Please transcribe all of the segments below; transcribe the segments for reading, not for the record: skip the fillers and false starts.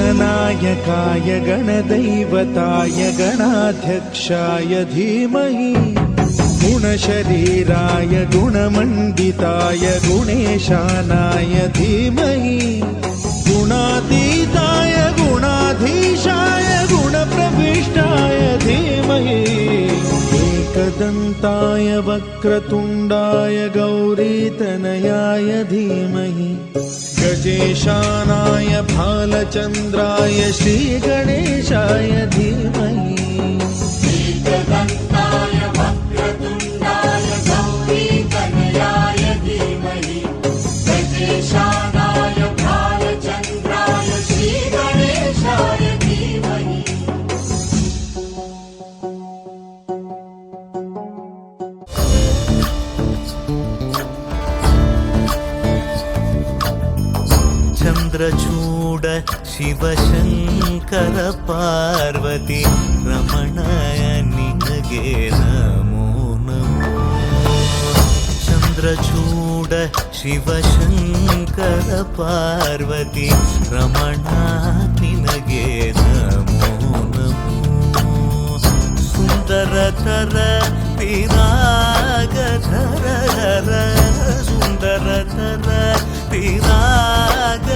गणनायकाय गणदैवताय गणाध्यक्षाय धीमहि गुणशरीराय गुणमण्डिताय गुणेशानाय धीमहि गुणातीताय गुणाधीशाय गुणप्रविष्टाय धीमहि एकदन्ताय वक्रतुण्डाय गौरीतनयाय धीमहि गजेशानाय भालचन्द्राय श्रीगणेशाय धीमहि एकदन्ताय वक्रतुण्डाय गौरीतनयाय धीमहि गजेशानाय भालचन्द्राय श्रीगणेशाय धीमहि। चन्द्रचूड शिवशङ्कर पार्वती रमणाय निनगे नमो नमो। चन्द्रचूड शिवशङ्कर पार्वती रमणा निनगे नमो नमो। सुन्दरतर विरागधर सुन्दरतर विराग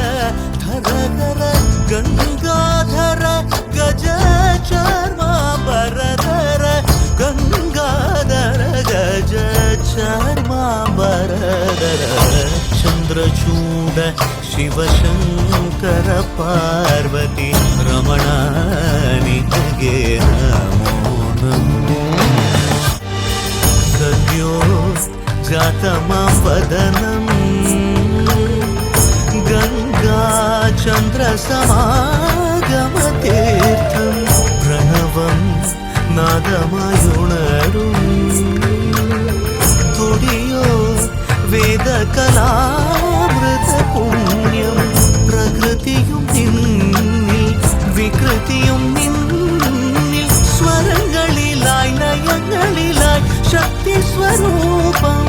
धर गंगाधर गज चर्मांबरधर गंगाधर गज चर्मांबरधर। चन्द्रचूड शिवशङ्कर पार्वती रमणा निनगे नमो नमो। सद्यो जातमां वदनम् गंगा चन्द्र समागमतीर्थं प्रणवं नादमयुणरुं तुडियो वेदकलामृतपुण्यं प्रकृतियुं निन्निल विकृतियुं निन्निल स्वरंगलिलाय लयंगलिलाय शक्ति स्वरूपं